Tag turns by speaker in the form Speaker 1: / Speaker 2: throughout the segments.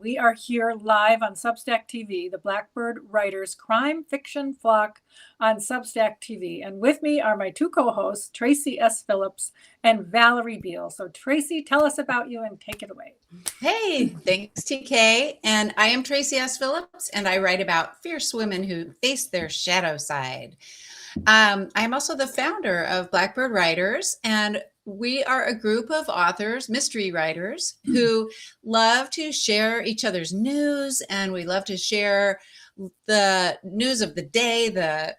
Speaker 1: we are here live on Substack TV, the Blackbird Writers crime fiction flock on Substack TV. And with me are my two co-hosts, Tracy S. Phillips and Valerie Beal. So Tracy, tell us about you and take it away.
Speaker 2: Hey, thanks, TK. And I am Tracy S. Phillips, and I write about fierce women who face their shadow side. I'm also the founder of Blackbird Writers, and we are a group of authors, mystery writers, who love to share each other's news, and we love to share the news of the day, the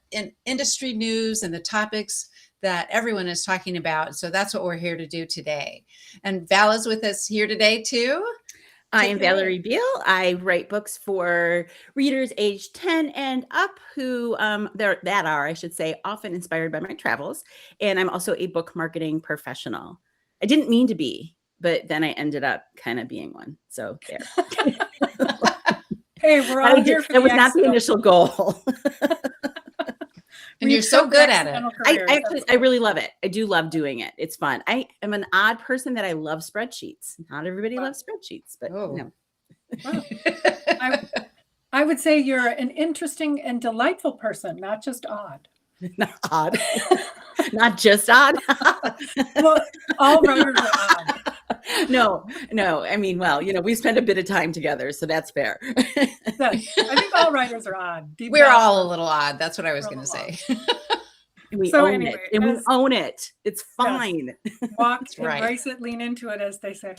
Speaker 2: industry news, and the topics that everyone is talking about. So that's what we're here to do today. And Val is with us here today too.
Speaker 3: I am Valerie Beal. I write books for readers age 10 and up who I should say, often inspired by my travels. And I'm also a book marketing professional. I didn't mean to be, but then I ended up kind of being one. So there.
Speaker 1: Hey, we're all here for
Speaker 3: that was not the initial goal.
Speaker 2: And you're so good at it.
Speaker 3: I really love it. I do love doing it. It's fun. I am an odd person that I love spreadsheets. Not everybody loves spreadsheets, but no.
Speaker 1: Wow. I would say you're an interesting and delightful person, not just odd.
Speaker 3: Not odd. Not just odd.
Speaker 1: Well, all writers are odd.
Speaker 3: No. I mean, well, we spend a bit of time together, so that's fair.
Speaker 1: I think all writers are odd.
Speaker 2: We're all a little odd. That's what I was going to say.
Speaker 3: We own it. And we own it. It's fine.
Speaker 1: Yes. Walk, embrace it, lean into it, as they say.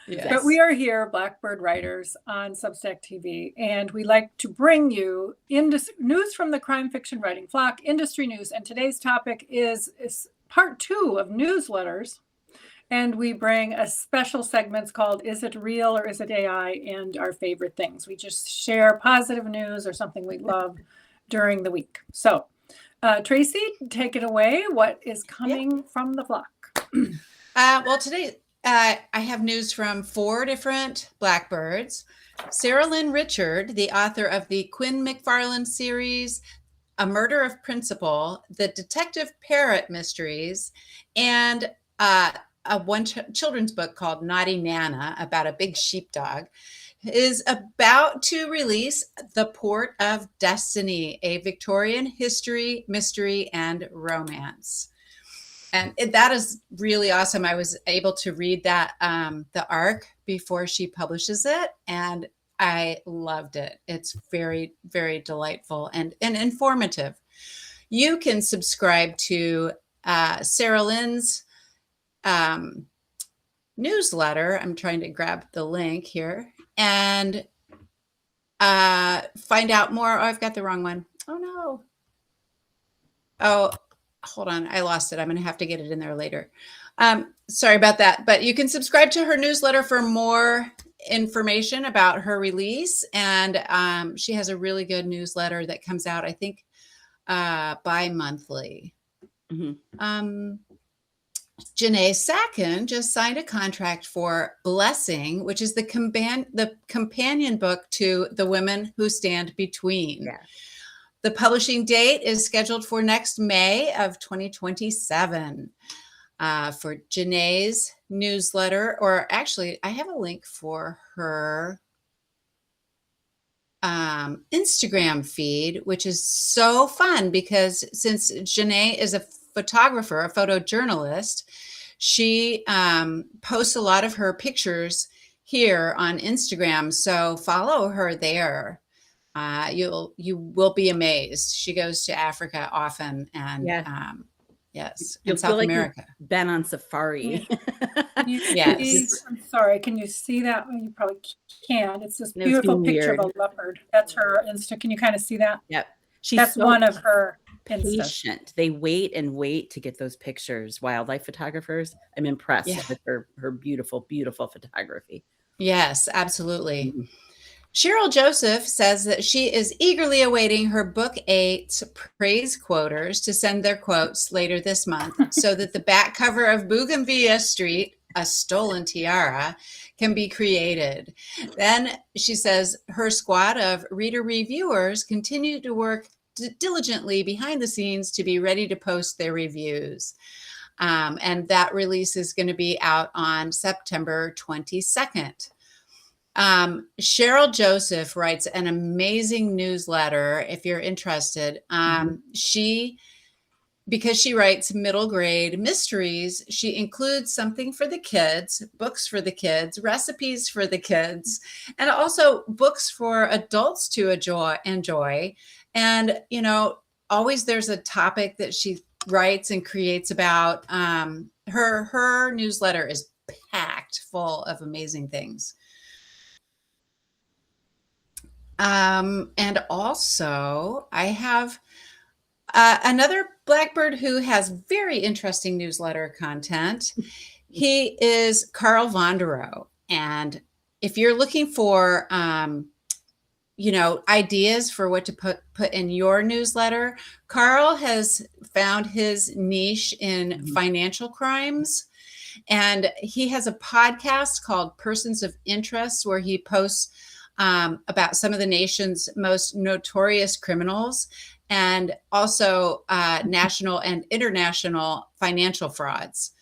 Speaker 2: Yes.
Speaker 1: But we are here, Blackbird Writers, on Substack TV, and we like to bring you news from the crime fiction writing flock, industry news, and today's topic is part 2 of newsletters. And we bring a special segments called Is It Real or Is It AI? And our favorite things. We just share positive news or something we love during the week. So, Tracy, take it away. What is coming from the flock?
Speaker 2: Well, today I have news from 4 different Blackbirds. Sarah Lynn Richard, the author of the Quinn McFarlane series, A Murder of Principal, the Detective Parrot Mysteries, and one children's book called Naughty Nana about a big sheepdog, is about to release The Port of Destiny, a Victorian history, mystery, and romance. And that is really awesome. I was able to read that, the arc before she publishes it, and I loved it. It's very, very delightful and informative. You can subscribe to Sarah Lynn's newsletter. I'm trying to grab the link here and find out more. Oh, I've got the wrong one. Oh no. Oh, hold on. I lost it. I'm going to have to get it in there later. Sorry about that. But you can subscribe to her newsletter for more information about her release. And she has a really good newsletter that comes out, I think, bi-monthly. Mm-hmm. Janae Sacken just signed a contract for Blessing, which is the companion book to The Women Who Stand Between. Yeah. The publishing date is scheduled for next May of 2027. For Janae's newsletter, or actually, I have a link for her Instagram feed, which is so fun because since Janae is a photographer, a photojournalist, she posts a lot of her pictures here on Instagram. So follow her there. You will be amazed. She goes to Africa often, and yes,
Speaker 3: you'll
Speaker 2: South
Speaker 3: feel like
Speaker 2: America.
Speaker 3: You've been on safari.
Speaker 1: Yes. I'm sorry. Can you see that? You probably can't. It's this beautiful picture of a leopard. That's her Insta. Can you kind of see that?
Speaker 3: Yep.
Speaker 1: That's so one of her
Speaker 3: patient.
Speaker 1: Insta.
Speaker 3: They wait and wait to get those pictures. Wildlife photographers. I'm impressed with her beautiful, beautiful photography.
Speaker 2: Yes, absolutely. Mm-hmm. Cheryl Joseph says that she is eagerly awaiting her Book 8 praise quoters to send their quotes later this month so that the back cover of Bougainvillea Street, A Stolen Tiara, can be created. Then she says her squad of reader reviewers continue to work diligently behind the scenes to be ready to post their reviews. And that release is going to be out on September 22nd. Cheryl Joseph writes an amazing newsletter. If you're interested, because she writes middle grade mysteries, she includes something for the kids, books for the kids, recipes for the kids, and also books for adults to enjoy. And, always there's a topic that she writes and creates about. Her newsletter is packed full of amazing things. And also I have another Blackbird who has very interesting newsletter content. He is Carl Vonderow. And if you're looking for, ideas for what to put in your newsletter, Carl has found his niche in financial crimes. And he has a podcast called Persons of Interest, where he posts about some of the nation's most notorious criminals, and also national and international financial frauds.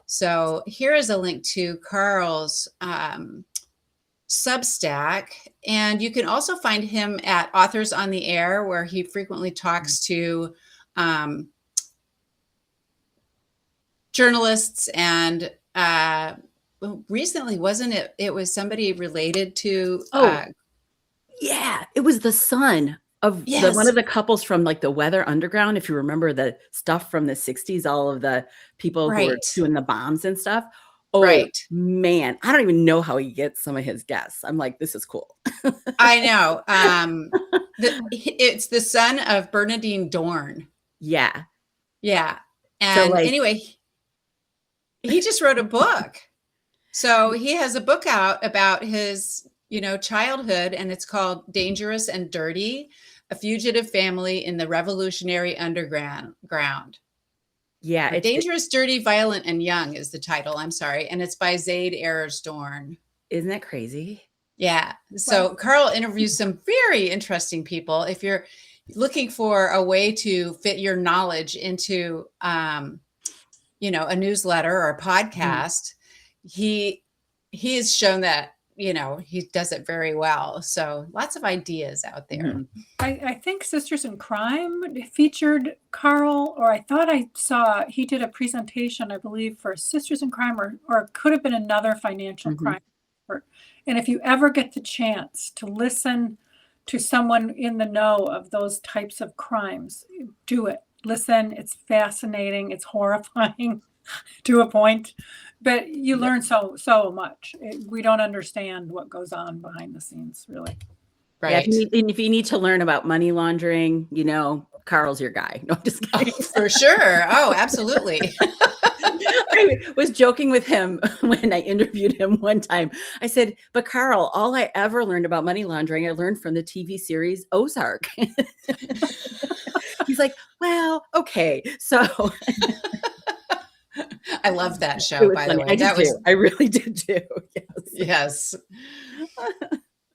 Speaker 2: So here is a link to Carl's Substack. And you can also find him at Authors on the Air, where he frequently talks to journalists. And recently, wasn't it? It was somebody related to.
Speaker 3: Yeah, it was the son of one of the couples from like the Weather Underground. If you remember the stuff from the 60s, all of the people who were doing the bombs and stuff. Oh, man, I don't even know how he gets some of his guests. I'm like, this is cool.
Speaker 2: I know. It's the son of Bernadine Dorn.
Speaker 3: Yeah.
Speaker 2: Yeah. And anyway, he just wrote a book. So he has a book out about his, childhood, and it's called Dangerous and Dirty, A Fugitive Family in the Revolutionary Underground.
Speaker 3: Yeah.
Speaker 2: Dangerous, Dirty, Violent, and Young is the title. I'm sorry. And it's by Zaid Ayers Dorn.
Speaker 3: Isn't that crazy?
Speaker 2: Yeah. So Carl interviews some very interesting people. If you're looking for a way to fit your knowledge into, a newsletter or a podcast, he has shown that, he does it very well. So lots of ideas out there.
Speaker 1: I think Sisters in Crime featured Carl, or I thought I saw he did a presentation, I believe, for Sisters in Crime, or it could have been another financial crime. And if you ever get the chance to listen to someone in the know of those types of crimes, do it. Listen, it's fascinating. It's horrifying to a point, but you learn so much. We don't understand what goes on behind the scenes, really.
Speaker 3: Right. Yeah, if you need to learn about money laundering, Carl's your guy. No, I'm just kidding.
Speaker 2: Oh, for sure. Oh, absolutely.
Speaker 3: I was joking with him when I interviewed him one time. I said, but Carl, all I ever learned about money laundering, I learned from the TV series Ozark. He's like, well, okay. So
Speaker 2: I love that show, by the way.
Speaker 3: I really did too.
Speaker 2: Yes.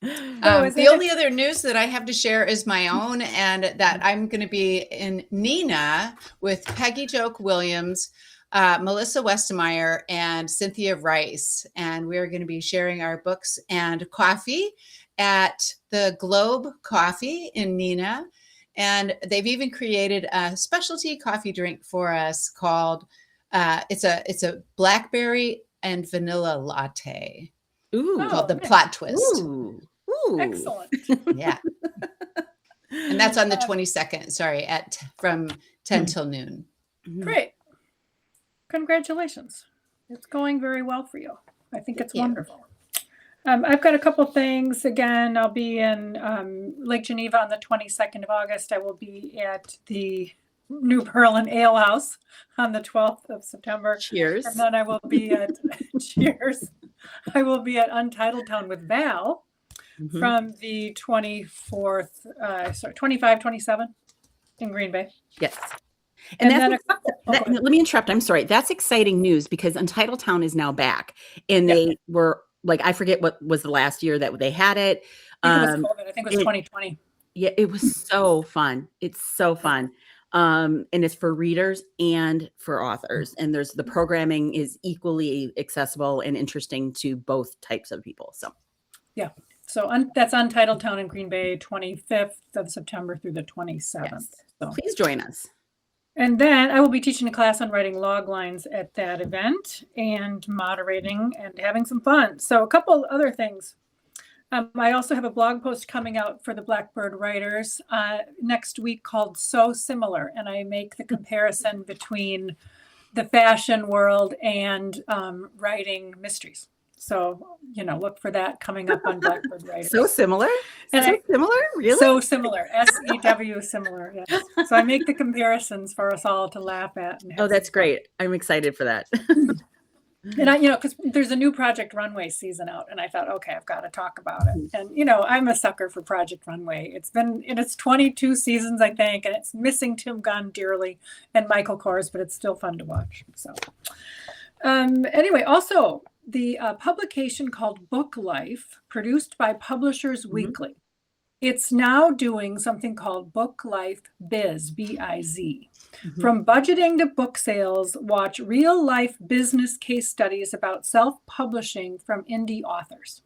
Speaker 2: The only other news that I have to share is my own, and that I'm going to be in Nina with Peggy Joke Williams, Melissa Westemeyer, and Cynthia Rice. And we're going to be sharing our books and coffee at the Globe Coffee in Nina. And they've even created a specialty coffee drink for us called it's a blackberry and vanilla latte. Called the Plot Twist.
Speaker 3: Ooh.
Speaker 1: Excellent.
Speaker 2: Yeah. And that's on the 22nd, sorry, from 10 till noon.
Speaker 1: Great. Congratulations. It's going very well for you. I think it's wonderful. I've got a couple things. Again, I'll be in Lake Geneva on the 22nd of August. I will be at the New Berlin Ale House on the 12th of September.
Speaker 3: Cheers.
Speaker 1: And then I will be at cheers. I will be at Untitled Town with Val from the 25, 27 in Green Bay.
Speaker 3: Yes.
Speaker 1: And
Speaker 3: let me interrupt. I'm sorry. That's exciting news because Untitled Town is now back. And they were like, I forget what was the last year that they had it.
Speaker 1: I think it was 2020.
Speaker 3: Yeah, it was so fun. It's so fun. And it's for readers and for authors. And the programming is equally accessible and interesting to both types of people. So
Speaker 1: So that's Untitled Town in Green Bay, 25th of September through the 27th.
Speaker 3: Yes.
Speaker 1: So.
Speaker 3: Please join us.
Speaker 1: And then I will be teaching a class on writing log lines at that event and moderating and having some fun. So a couple other things. I also have a blog post coming out for the Blackbird Writers next week called So Similar. And I make the comparison between the fashion world and writing mysteries. So, look for that coming up on Blackbird Writers.
Speaker 3: So similar? Similar? Really?
Speaker 1: So similar. SEW similar. Yes. So I make the comparisons for us all to laugh at.
Speaker 3: Oh, that's great. I'm excited for that.
Speaker 1: And because there's a new Project Runway season out, and I thought, okay, I've got to talk about it. And, I'm a sucker for Project Runway. It's been in its 22 seasons, I think, and it's missing Tim Gunn dearly and Michael Kors, but it's still fun to watch. So anyway, also, the publication called Book Life, produced by Publishers Weekly. It's now doing something called Book Life Biz, B-I-Z. From budgeting to book sales, watch real-life business case studies about self-publishing from indie authors.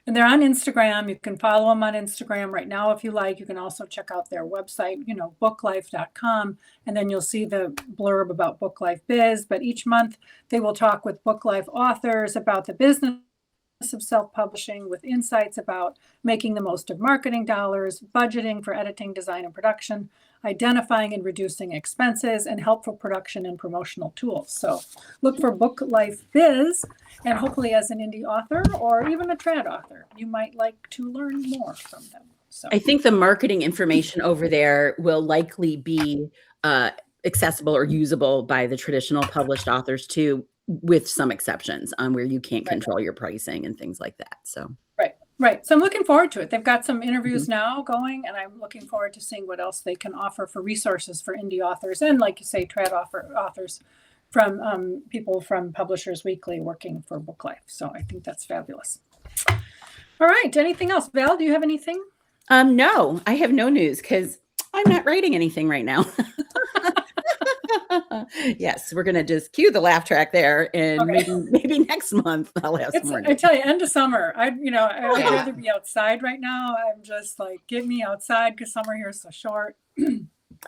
Speaker 1: And they're on Instagram. You can follow them on Instagram right now if you like. You can also check out their website, booklife.com, and then you'll see the blurb about Book Life Biz. But each month they will talk with Book Life authors about the business of self-publishing with insights about making the most of marketing dollars, budgeting for editing, design, and production, identifying and reducing expenses, and helpful production and promotional tools. So look for Book Life Biz, and hopefully as an indie author or even a trad author, you might like to learn more from them. So
Speaker 3: I think the marketing information over there will likely be accessible or usable by the traditional published authors too, with some exceptions on where you can't control your pricing and things like that. So
Speaker 1: Right. So I'm looking forward to it. They've got some interviews now going, and I'm looking forward to seeing what else they can offer for resources for indie authors and, like you say, trad authors from people from Publishers Weekly working for Book Life. So I think that's fabulous. All right. Anything else? Val, do you have anything?
Speaker 3: No, I have no news because I'm not writing anything right now. Yes, we're gonna just cue the laugh track there, and maybe next month I'll have some more.
Speaker 1: I tell you, end of summer. I'd rather be outside right now. I'm just like, get me outside because summer here is so short.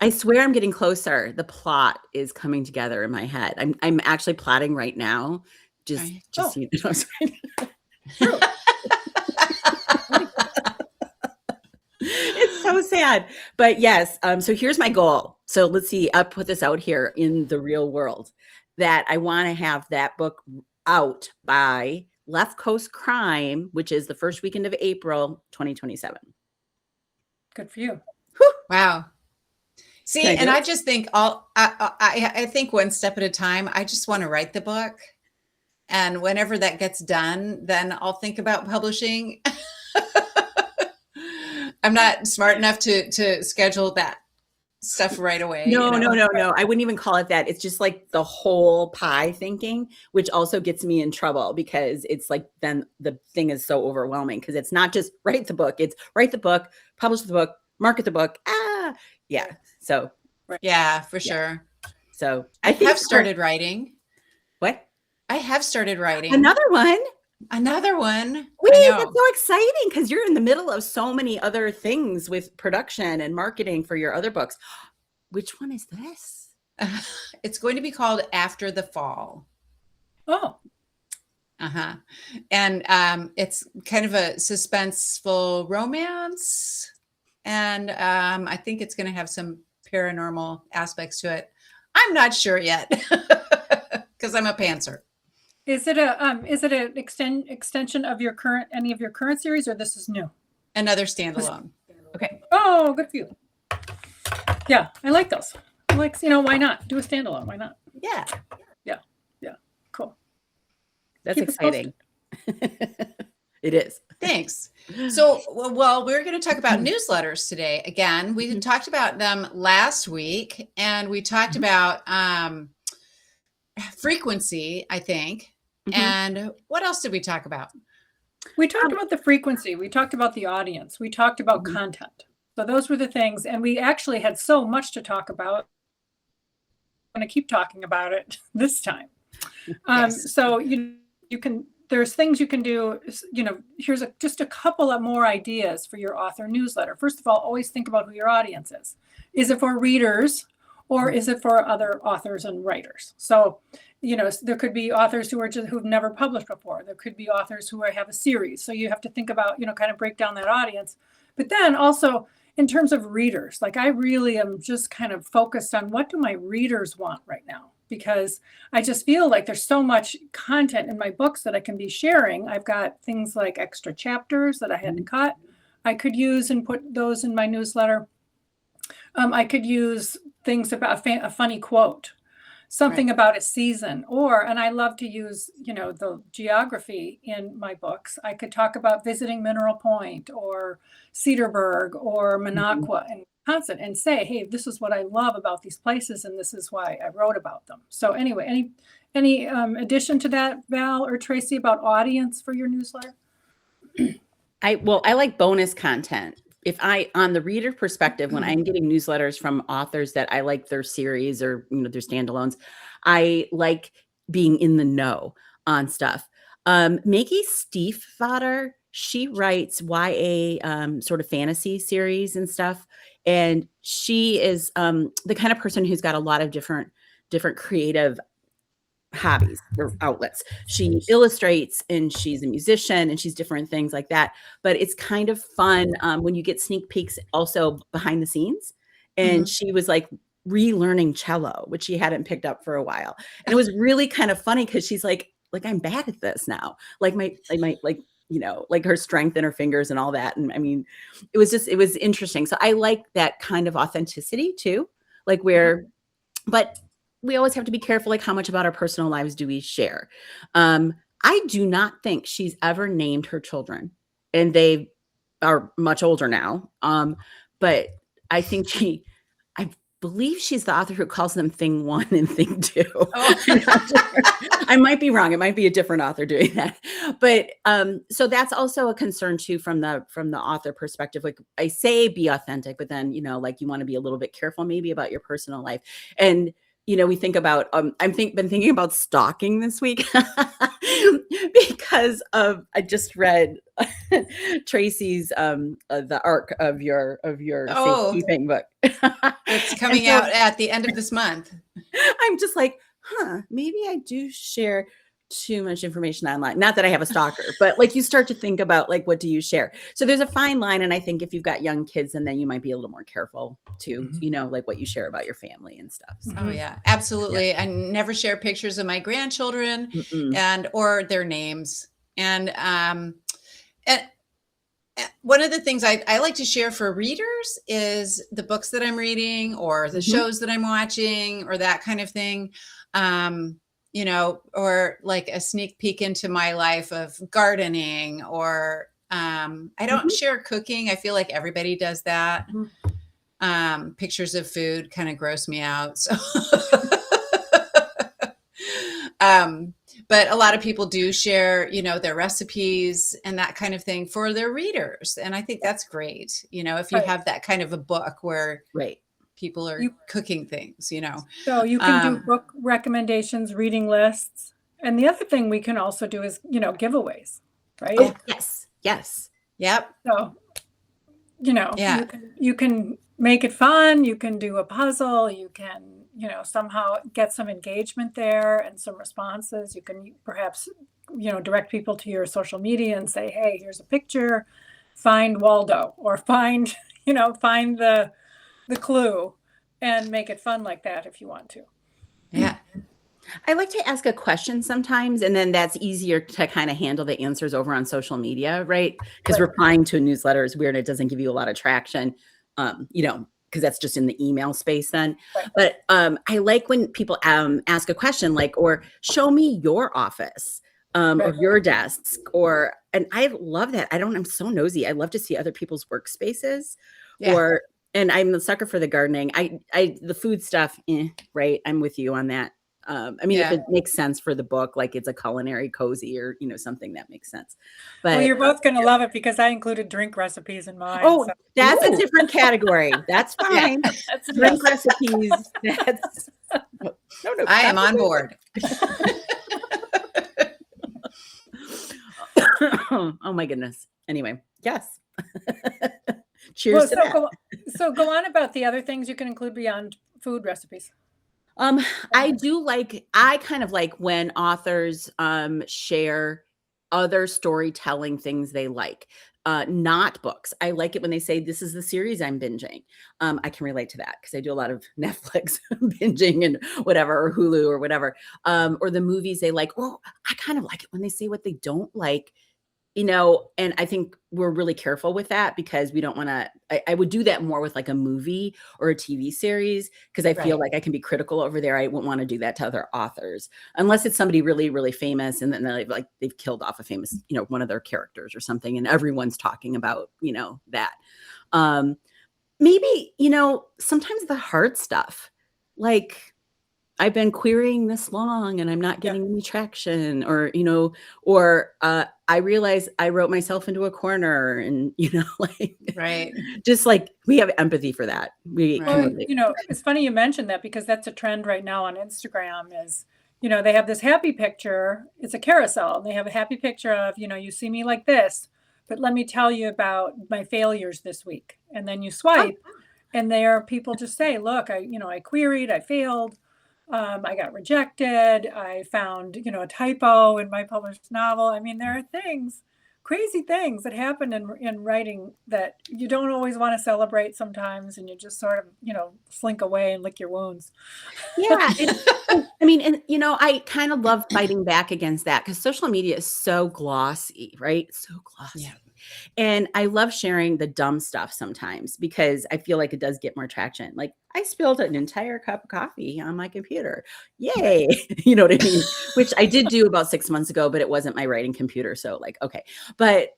Speaker 3: I swear I'm getting closer. The plot is coming together in my head. I'm actually plotting right now. True. It's so sad. But yes, so here's my goal. So let's see, I'll put this out here in the real world, that I want to have that book out by Left Coast Crime, which is the first weekend of April, 2027.
Speaker 1: Good for you.
Speaker 2: Wow. See, and I just think I think one step at a time. I just want to write the book. And whenever that gets done, then I'll think about publishing. I'm not smart enough to schedule that stuff right away.
Speaker 3: No. I wouldn't even call it that. It's just like the whole pie thinking, which also gets me in trouble because it's like then the thing is so overwhelming because it's not just write the book. It's write the book, publish the book, market the book. Yeah. So.
Speaker 2: Yeah, for sure.
Speaker 3: So
Speaker 2: I have started writing.
Speaker 3: What?
Speaker 2: I have started writing.
Speaker 3: Another one. Wait, that's so exciting because you're in the middle of so many other things with production and marketing for your other books. Which one is this?
Speaker 2: It's going to be called After the Fall.
Speaker 1: Oh.
Speaker 2: Uh-huh. And it's kind of a suspenseful romance. And I think it's going to have some paranormal aspects to it. I'm not sure yet because I'm a pantser.
Speaker 1: Is it an extension of any of your current series, or this is new?
Speaker 2: Another standalone.
Speaker 3: Okay.
Speaker 1: Oh, good for you. Yeah, I like those. Why not do a standalone? Why not?
Speaker 2: Yeah.
Speaker 1: Cool.
Speaker 3: That's exciting. It is.
Speaker 2: Thanks. So, well, we're going to talk about newsletters today. Again, we talked about them last week, and we talked about frequency, I think. And what else did we talk about?
Speaker 1: We talked about the frequency. We talked about the audience. We talked about content. So those were the things. And we actually had so much to talk about. I'm going to keep talking about it this time.
Speaker 2: Yes.
Speaker 1: So there's things you can do. Here's just a couple of more ideas for your author newsletter. First of all, always think about who your audience is. Is it for readers or is it for other authors and writers? So, there could be authors who've never published before. There could be authors who have a series. So you have to think about, kind of break down that audience. But then also in terms of readers, like I really am just kind of focused on what do my readers want right now? Because I just feel like there's so much content in my books that I can be sharing. I've got things like extra chapters that I had to cut. I could use and put those in my newsletter. I could use things about a funny quote, something about a season, and I love to use, the geography in my books. I could talk about visiting Mineral Point or Cedarburg or Minocqua and Wisconsin and say, hey, this is what I love about these places and this is why I wrote about them. So anyway, any addition to that, Val or Tracy, about audience for your newsletter?
Speaker 3: I like bonus content. If on the reader perspective, when I'm getting newsletters from authors that I like their series or, their standalones, I like being in the know on stuff. Maggie Stiefvater, she writes YA sort of fantasy series and stuff. And she is the kind of person who's got a lot of different creative hobbies or outlets. She illustrates and she's a musician and she's different things like that. But it's kind of fun when you get sneak peeks also behind the scenes. And she was like relearning cello, which she hadn't picked up for a while. And it was really kind of funny because she's like I'm bad at this now. Like like her strength in her fingers and all that. And I mean, it was interesting. So I like that kind of authenticity too, like but we always have to be careful, like how much about our personal lives do we share? I do not think she's ever named her children, and they are much older now. But I think I believe she's the author who calls them Thing 1 and Thing 2. I might be wrong. It might be a different author doing that. But so that's also a concern too from the author perspective. Like I say, be authentic, but then, like you want to be a little bit careful maybe about your personal life. And we think about, been thinking about stalking this week because I just read Tracy's, the arc of your safekeeping book.
Speaker 2: It's coming out at the end of this month.
Speaker 3: I'm just like, maybe I do share too much information online. Not that I have a stalker, but like you start to think about like, what do you share? So there's a fine line. And I think if you've got young kids, and then you might be a little more careful too, like what you share about your family and stuff. So.
Speaker 2: Oh yeah, absolutely. Yeah. I never share pictures of my grandchildren or their names. And one of the things I like to share for readers is the books that I'm reading or the shows that I'm watching or that kind of thing. Or like a sneak peek into my life of gardening or I don't share cooking. I feel like everybody does that. Pictures of food kind of gross me out. So, but a lot of people do share, their recipes and that kind of thing for their readers. And I think that's great. If you have that kind of a book where people are cooking things,
Speaker 1: So you can do book recommendations, reading lists. And the other thing we can also do is, giveaways, right?
Speaker 3: Oh, yes.
Speaker 2: Yep.
Speaker 1: So, you can make it fun. You can do a puzzle. You can, somehow get some engagement there and some responses. You can perhaps, direct people to your social media and say, hey, here's a picture, find Waldo or find the clue and make it fun like that if you want to.
Speaker 2: Yeah.
Speaker 3: I like to ask a question sometimes, and then that's easier to kind of handle the answers over on social media, right? Because replying to a newsletter is weird. It doesn't give you a lot of traction, because that's just in the email space then. Right. But I like when people ask a question like, or show me your office or your desk, and I love that. I'm so nosy. I love to see other people's workspaces and I'm a sucker for the gardening. The food stuff, right? I'm with you on that. If it makes sense for the book, like it's a culinary cozy or, something that makes sense. But
Speaker 1: well, you're both going to love it because I incled drink recipes in mine.
Speaker 3: Oh, so. That's a different category. That's fine. That's drink recipes. That's
Speaker 2: I am on board.
Speaker 3: Oh my goodness. Anyway, yes. Cheers
Speaker 1: Well,
Speaker 3: to that.
Speaker 1: so go on about the other things you can include beyond food recipes.
Speaker 3: I kind of like when authors share other storytelling things they like, not books. I like it when they say, this is the series I'm binging. I can relate to that because I do a lot of Netflix binging and whatever, or Hulu or whatever, or the movies they like. Well, I kind of like it when they say what they don't like, and I think we're really careful with that because we don't want to, I would do that more with like a movie or a TV series because I feel
Speaker 2: Right.
Speaker 3: like I can be critical over there. I wouldn't want to do that to other authors unless it's somebody really, really famous. And then they've killed off a famous, one of their characters or something. And everyone's talking about, that. Maybe, sometimes the hard stuff, like, I've been querying this long and I'm not getting any traction, or I realize I wrote myself into a corner and, like,
Speaker 2: Right.
Speaker 3: just like we have empathy for that. We
Speaker 2: Right.
Speaker 3: can
Speaker 1: Well,
Speaker 3: relate.
Speaker 1: it's funny you mentioned that because that's a trend right now on Instagram is, they have this happy picture. It's a carousel. And they have a happy picture of, you see me like this, but let me tell you about my failures this week. And then you swipe and there people just say, look, I queried, I failed. I got rejected. I found, a typo in my published novel. I mean, there are crazy things that happen in writing that you don't always want to celebrate sometimes. And you just sort of, slink away and lick your wounds.
Speaker 3: Yeah. I kind of love fighting back against that because social media is so glossy, right? So glossy.
Speaker 2: Yeah.
Speaker 3: And I love sharing the dumb stuff sometimes because I feel like it does get more traction. Like I spilled an entire cup of coffee on my computer. Yay. You know what I mean? Which I did do about 6 months ago, but it wasn't my writing computer. So like, okay. But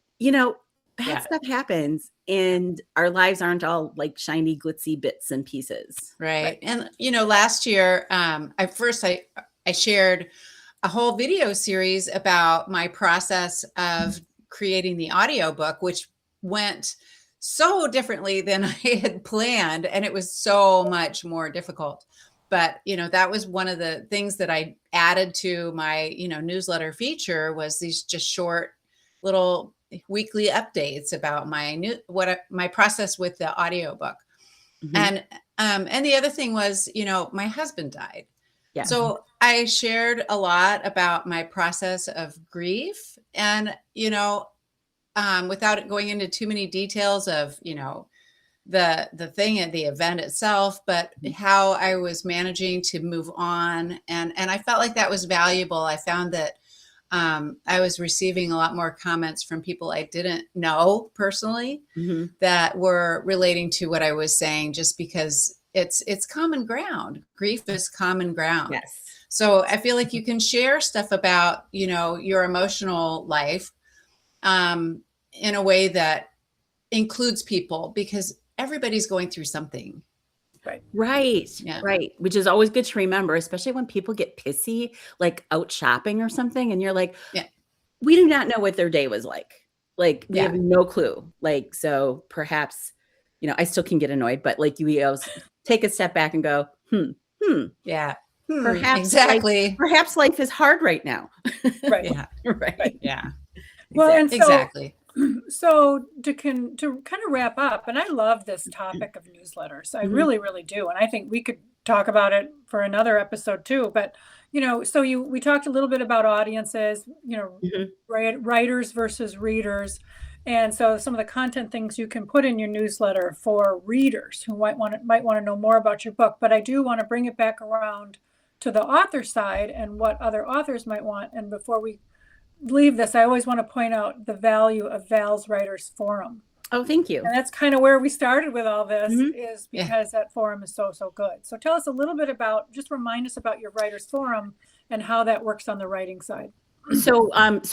Speaker 3: bad stuff happens and our lives aren't all like shiny, glitzy bits and pieces.
Speaker 2: Right. And, last year, I shared a whole video series about my process of creating the audiobook, which went so differently than I had planned. And it was so much more difficult. But, that was one of the things that I added to my, newsletter feature was these just short little weekly updates about my process with the audiobook.
Speaker 3: Mhm.
Speaker 2: And the other thing was, my husband died.
Speaker 3: Yeah.
Speaker 2: So I shared a lot about my process of grief and, without going into too many details of, the thing and the event itself, but how I was managing to move on. And I felt like that was valuable. I found that I was receiving a lot more comments from people I didn't know personally
Speaker 3: Mhm.
Speaker 2: that were relating to what I was saying, just because it's common ground. Grief is common ground.
Speaker 3: Yes.
Speaker 2: So I feel like you can share stuff about, your emotional life in a way that includes people because everybody's going through something.
Speaker 3: Right.
Speaker 2: Yeah.
Speaker 3: Right. Which is always good to remember, especially when people get pissy, like out shopping or something. And you're like,
Speaker 2: Yeah.
Speaker 3: we do not know what their day was like. Like we
Speaker 2: Yeah.
Speaker 3: have no clue. Like, so perhaps, I still can get annoyed, but like you always take a step back and go,
Speaker 2: Yeah.
Speaker 3: perhaps
Speaker 2: Exactly.
Speaker 3: perhaps life is hard right now.
Speaker 1: Right.
Speaker 2: Yeah.
Speaker 3: Right.
Speaker 2: Yeah.
Speaker 1: Well, and
Speaker 2: Exactly.
Speaker 1: so to kind of wrap up, and I love this topic of newsletters. I
Speaker 3: Mhm.
Speaker 1: really, really do. And I think we could talk about it for another episode too. But, we talked a little bit about audiences,
Speaker 3: Mhm.
Speaker 1: writers versus readers. And so some of the content things you can put in your newsletter for readers who might want to know more about your book. But I do want to bring it back around to the author side and what other authors might want. And before we leave this, I always want to point out the value of Val's Writers Forum.
Speaker 3: Oh, thank you.
Speaker 1: And that's kind of where we started with all this is
Speaker 2: Yeah.
Speaker 1: because that forum is so, so good. So tell us a little bit just remind us about your Writers Forum and how that works on the writing side.
Speaker 3: So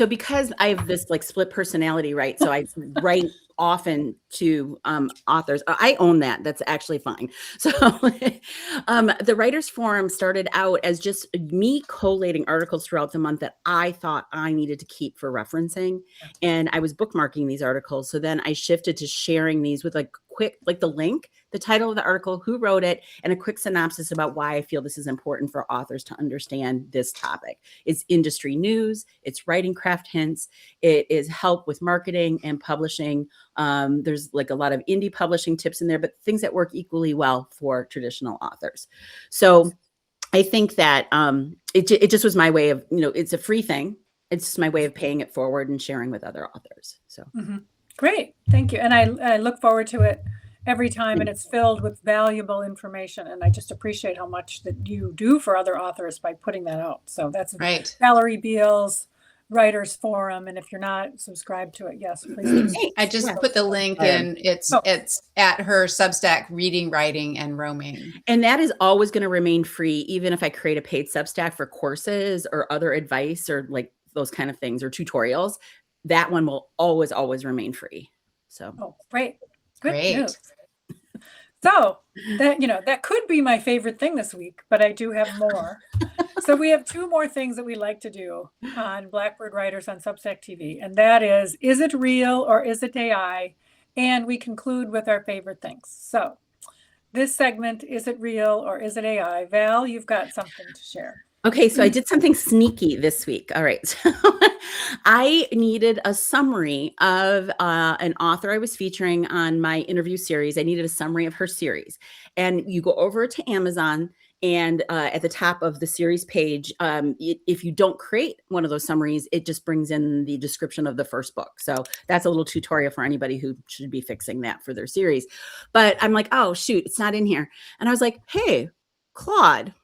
Speaker 3: because I have this like split personality, right? So I write often to authors. I own that. That's actually fine. So the Writers Forum started out as just me collating articles throughout the month that I thought I needed to keep for referencing. And I was bookmarking these articles. So then I shifted to sharing these with like quick, like the link, the title of the article, who wrote it, and a quick synopsis about why I feel this is important for authors to understand this topic. It's industry news, it's writing craft hints, it is help with marketing and publishing. There's like a lot of indie publishing tips in there, but things that work equally well for traditional authors. So I think that it just was my way of, it's a free thing. It's just my way of paying it forward and sharing with other authors. So
Speaker 1: Great. Thank you. And I look forward to it every time, and it's filled with valuable information. And I just appreciate how much that you do for other authors by putting that out. So that's
Speaker 2: Right.
Speaker 1: Valerie Beal's Writers Forum. And if you're not subscribed to it, yes, please do.
Speaker 2: I just put the link in. It's at her Substack, Reading, Writing, and Roaming.
Speaker 3: And that is always going to remain free, even if I create a paid Substack for courses or other advice or like those kind of things or tutorials. That one will always, always remain free. So,
Speaker 1: great. Good
Speaker 2: Great.
Speaker 1: news. So that could be my favorite thing this week, but I do have more. So we have 2 more things that we like to do on Blackbird Writers on Substack TV, and that is it real or is it AI? And we conclude with our favorite things. So this segment, is it real or is it AI? Val, you've got something to share.
Speaker 3: okay, so I did something sneaky this week. All right. So I needed a summary of an author I was featuring on my interview series. I needed a summary of her series. And you go over to Amazon, and at the top of the series page, if you don't create one of those summaries, it just brings in the description of the first book. So that's a little tutorial for anybody who should be fixing that for their series. But I'm like, oh, shoot, it's not in here. And I was like, hey, Claude,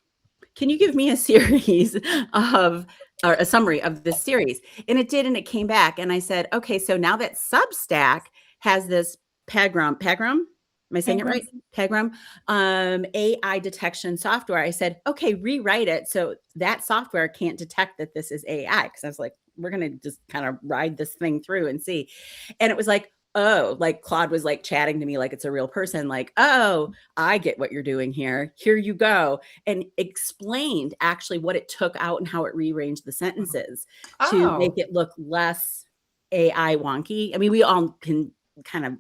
Speaker 3: can you give me a series or a summary of this series? And it did, and it came back. And I said, okay, so now that Substack has this Pagram, am I saying it right? Pagram, AI detection software. I said, okay, rewrite it so that software can't detect that this is AI. Because I was like, we're going to just kind of ride this thing through and see. And it was like, oh, like Claude was like chatting to me like it's a real person, like, oh, I get what you're doing here. Here you go. And explained actually what it took out and how it rearranged the sentences to make it look less AI wonky. I mean, we all can kind of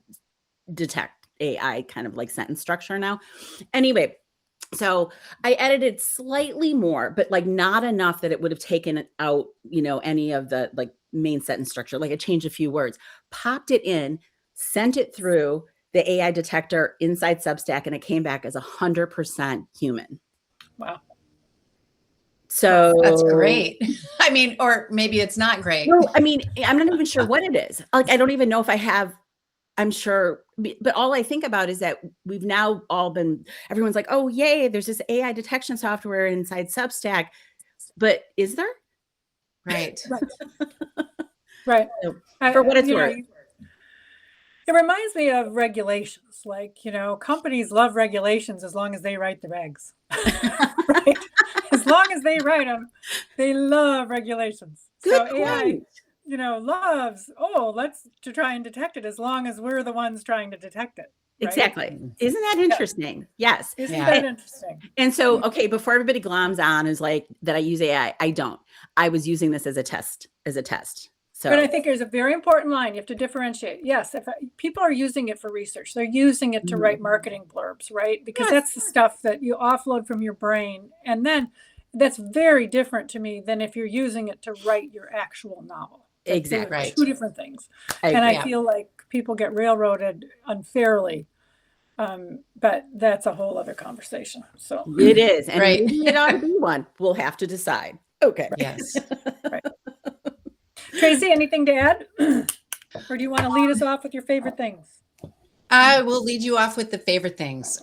Speaker 3: detect AI kind of like sentence structure now. Anyway, so I edited slightly more, but like not enough that it would have taken out, any of the like main sentence structure. Like I changed a few words, popped it in, sent it through the AI detector inside Substack, and it came back as 100% human.
Speaker 1: Wow.
Speaker 3: So
Speaker 2: that's great. I mean, or maybe it's not great.
Speaker 3: Well, I mean, I'm not even sure what it is. Like, I don't even know if I have, I'm sure, but all I think about is that we've now all been, everyone's like, oh, yay, there's this AI detection software inside Substack. But is there?
Speaker 2: Right.
Speaker 1: Right.
Speaker 3: So, for what it's worth.
Speaker 1: It reminds me of regulations. Like, companies love regulations as long as they write the regs. Right? As long as they write them, they love regulations.
Speaker 3: Good
Speaker 1: so
Speaker 3: point.
Speaker 1: AI, loves, let's to try and detect it as long as we're the ones trying to detect it. Right?
Speaker 3: Exactly. Isn't that interesting? Yes.
Speaker 1: Isn't that interesting?
Speaker 3: And so, okay, before everybody gloms on is like that I use AI, I don't. I was using this as a test. So,
Speaker 1: but I think there's a very important line. You have to differentiate. Yes, if people are using it for research, they're using it to write marketing blurbs, right? Because that's the stuff that you offload from your brain. And then that's very different to me than if you're using it to write your actual novel.
Speaker 3: Exactly.
Speaker 1: Right. 2 different things. I feel like people get railroaded unfairly. But that's a whole other conversation. So
Speaker 3: it is. And
Speaker 2: right.
Speaker 3: It ought to be one. We'll have to decide. Okay.
Speaker 2: Yes.
Speaker 1: Right. Tracy, anything to add? Or do you want to lead us off with your favorite things?
Speaker 2: I will lead you off with the favorite things.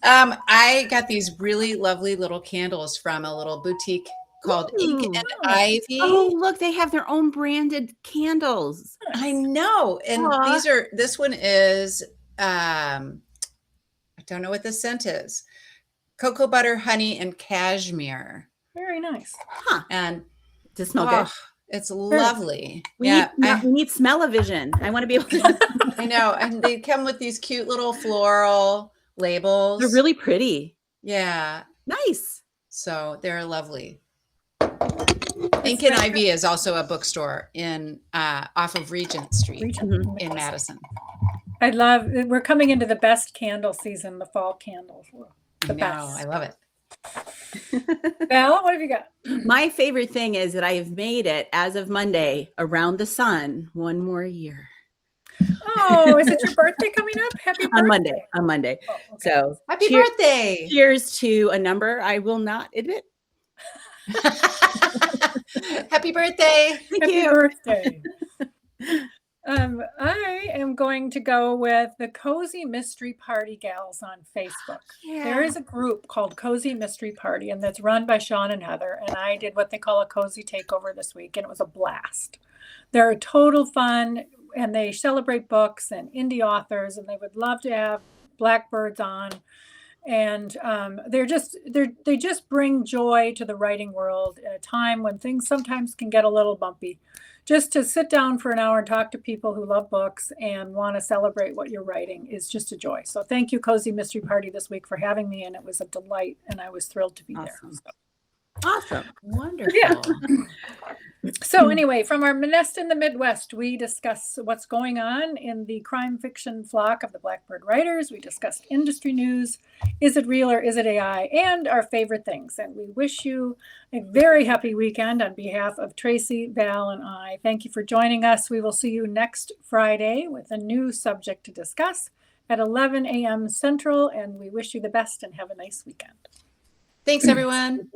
Speaker 2: I got these really lovely little candles from a little boutique called Ink and Ivy.
Speaker 3: Oh, look, they have their own branded candles.
Speaker 2: I know. And this one is, I don't know what the scent is. Cocoa butter, honey, and cashmere.
Speaker 1: Very nice.
Speaker 3: Huh.
Speaker 2: And
Speaker 3: to smell good.
Speaker 2: It's lovely.
Speaker 3: We need smell-o-vision. I want to be able to.
Speaker 2: I know. And they come with these cute little floral labels.
Speaker 3: They're really pretty.
Speaker 2: Yeah.
Speaker 3: Nice.
Speaker 2: So they're lovely. Ink and Ivy is also a bookstore in off of Regent Street in Madison.
Speaker 1: I love, we're coming into the best candle season, the fall candles. The best.
Speaker 2: I love it.
Speaker 1: Val, what have you got?
Speaker 3: My favorite thing is that I have made it as of Monday around the sun one more year.
Speaker 1: Oh, is it your birthday coming up? Happy birthday.
Speaker 3: On Monday.
Speaker 1: Oh, okay.
Speaker 3: So
Speaker 2: Happy birthday.
Speaker 3: cheers to a number I will not admit.
Speaker 2: Happy birthday.
Speaker 3: Thank
Speaker 1: Happy
Speaker 3: you.
Speaker 1: birthday. I am going to go with the Cozy Mystery Party Gals on Facebook.
Speaker 3: Yeah.
Speaker 1: There is a group called Cozy Mystery Party, and that's run by Sean and Heather. And I did what they call a cozy takeover this week, and it was a blast. They're a total fun, and they celebrate books and indie authors, and they would love to have Blackbirds on. And they just bring joy to the writing world at a time when things sometimes can get a little bumpy. Just to sit down for an hour and talk to people who love books and want to celebrate what you're writing is just a joy. So thank you, Cozy Mystery Party, this week for having me, and it was a delight, and I was thrilled to be there.
Speaker 3: Awesome.
Speaker 2: Wonderful.
Speaker 1: Yeah. So anyway, from our nest in the Midwest, we discuss what's going on in the crime fiction flock of the Blackbird Writers. We discussed industry news. Is it real or is it AI? And our favorite things. And we wish you a very happy weekend on behalf of Tracy, Val, and I. Thank you for joining us. We will see you next Friday with a new subject to discuss at 11 a.m. Central. And we wish you the best and have a nice weekend.
Speaker 2: Thanks, everyone.